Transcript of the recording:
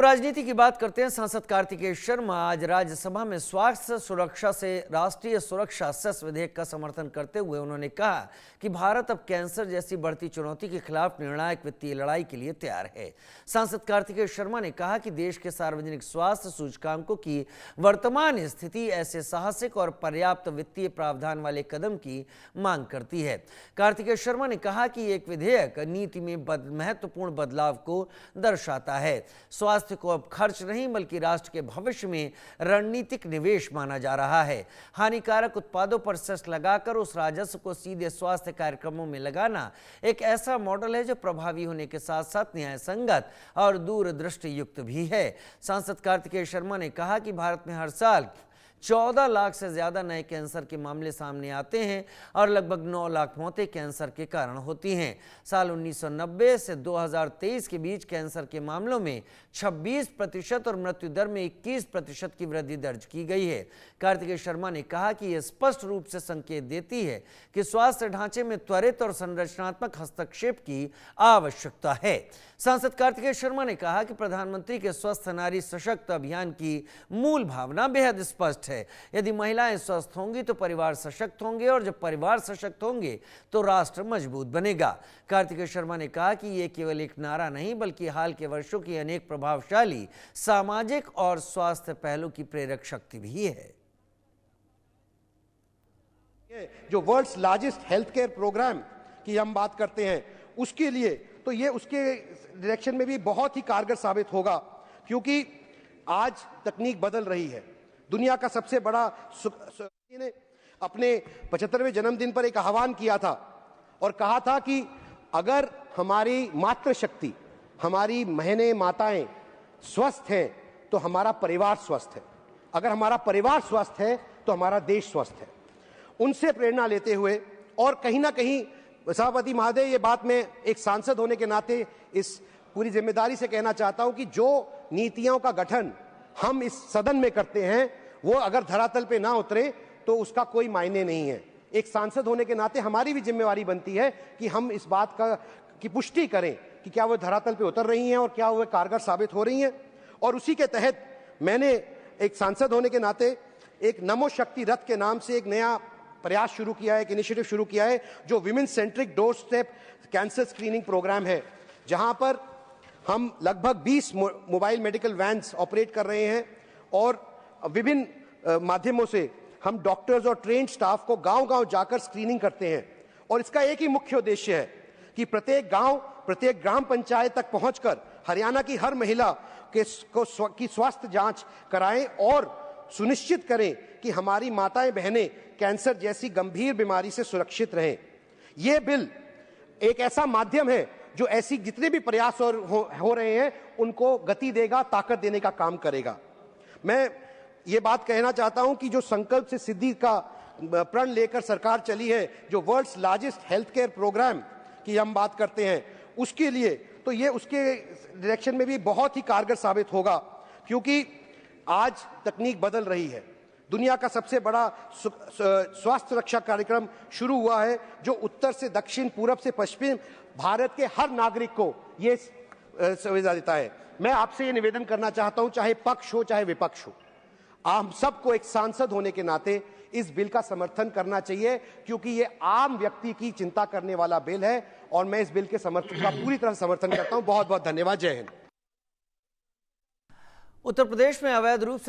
राजनीति की बात करते हैं। सांसद कार्तिकेय शर्मा आज राज्यसभा में स्वास्थ्य सुरक्षा से राष्ट्रीय सुरक्षा सेस विधेयक का समर्थन करते हुए उन्होंने कहा कि भारत अब कैंसर जैसी बढ़ती चुनौती के खिलाफ निर्णायक वित्तीय लड़ाई के लिए तैयार है। सांसद कार्तिकेय शर्मा ने कहा कि देश के सार्वजनिक स्वास्थ्य सूचकांकों की वर्तमान स्थिति ऐसे साहसिक और पर्याप्त वित्तीय प्रावधान वाले कदम की मांग करती है। कार्तिकेय शर्मा ने कहा कि एक विधेयक नीति में महत्वपूर्ण बदलाव को दर्शाता है। स्वास्थ्य को अब खर्च नहीं बल्कि राष्ट्र के भविष्य में रणनीतिक निवेश माना जा रहा है। हानिकारक उत्पादों पर सेस लगाकर उस राजस्व को सीधे स्वास्थ्य कार्यक्रमों में लगाना एक ऐसा मॉडल है जो प्रभावी होने के साथ साथ न्याय संगत और दूरदृष्टि युक्त भी है। सांसद कार्तिकेय शर्मा ने कहा कि भारत में हर साल 14 लाख से ज्यादा नए कैंसर के मामले सामने आते हैं और लगभग 9 लाख मौतें कैंसर के कारण होती हैं। साल 1990 से 2023 के बीच कैंसर के मामलों में 26% और मृत्यु दर में 21% की वृद्धि दर्ज की गई है। कार्तिकेय शर्मा ने कहा कि यह स्पष्ट रूप से संकेत देती है कि स्वास्थ्य ढांचे में त्वरित और संरचनात्मक हस्तक्षेप की आवश्यकता है। सांसद कार्तिकेय शर्मा ने कहा कि प्रधानमंत्री के स्वस्थ नारी सशक्त अभियान की मूल भावना बेहद स्पष्ट है। यदि महिलाएं स्वस्थ होंगी तो परिवार सशक्त होंगे और जब परिवार सशक्त होंगे तो राष्ट्र मजबूत बनेगा। कार्तिकेय शर्मा ने कहा कि यह केवल एक नारा नहीं बल्कि हाल के वर्षों की अनेक प्रभावशाली सामाजिक और स्वास्थ्य पहलों की प्रेरक शक्ति भी है। जो world's largest health care programme की हम बात करते हैं, उसके लिए तो ये उसके डायरेक्शन में भी बहुत ही कारगर साबित होगा, क्योंकि आज तकनीक बदल रही है। दुनिया का सबसे बड़ा ने अपने 75वें जन्मदिन पर एक आह्वान किया था और कहा था कि अगर हमारी मातृशक्ति, हमारी बहनें माताएं स्वस्थ हैं तो हमारा परिवार स्वस्थ है, अगर हमारा परिवार स्वस्थ है तो हमारा देश स्वस्थ है। उनसे प्रेरणा लेते हुए और कहीं ना कहीं सभापति महोदय, ये बात मैं एक सांसद होने के नाते इस पूरी जिम्मेदारी से कहना चाहता हूं कि जो नीतियों का गठन हम इस सदन में करते हैं वो अगर धरातल पे ना उतरे तो उसका कोई मायने नहीं है। एक सांसद होने के नाते हमारी भी जिम्मेवारी बनती है कि हम इस बात की पुष्टि करें कि क्या वो धरातल पे उतर रही हैं और क्या वो कारगर साबित हो रही हैं। और उसी के तहत मैंने एक सांसद होने के नाते एक नमो शक्ति रथ के नाम से एक नया प्रयास शुरू किया है, एक इनिशिएटिव शुरू किया है, जो women centric door step cancer screening programme है, जहां पर हम लगभग 20 मोबाइल मेडिकल वैन्स ऑपरेट कर रहे हैं और विभिन्न माध्यमों से हम डॉक्टर्स और ट्रेन्ड स्टाफ को गांव-गांव जाकर स्क्रीनिंग करते हैं। और इसका एक ही मुख्य उद्देश्य है कि प्रत्येक गांव, प्रत्येक ग्राम पंचायत तक पहुंचकर हरियाणा की हर महिला की स्वास्थ्य जांच कराएं और सुनिश्चित करें कि हमारी माताएं बहनें कैंसर जैसी गंभीर बीमारी से सुरक्षित रहें। यह बिल एक ऐसा माध्यम है जो ऐसी जितने भी प्रयास हो रहे हैं उनको गति देगा, ताकत देने का काम करेगा। मैं ये बात कहना चाहता हूं कि जो संकल्प से सिद्धि का प्रण लेकर सरकार चली है, जो world's largest health care programme की हम बात करते हैं, उसके लिए तो ये उसके डायरेक्शन में भी बहुत ही कारगर साबित होगा, क्योंकि आज तकनीक बदल रही है। दुनिया का सबसे बड़ा स्वास्थ्य रक्षा कार्यक्रम शुरू हुआ है, जो उत्तर से दक्षिण, पूरब से पश्चिम भारत के हर नागरिक को ये सुविधा देता है। मैं आपसे ये निवेदन करना चाहता हूं, चाहे पक्ष हो चाहे विपक्ष हो, आप सबको एक सांसद होने के नाते इस बिल का समर्थन करना चाहिए, क्योंकि ये आम व्यक्ति की चिंता करने वाला बिल है और मैं इस बिल के समर्थन का पूरी तरह समर्थन करता हूं। बहुत बहुत धन्यवाद। जय हिंद। उत्तर प्रदेश में अवैध रूप से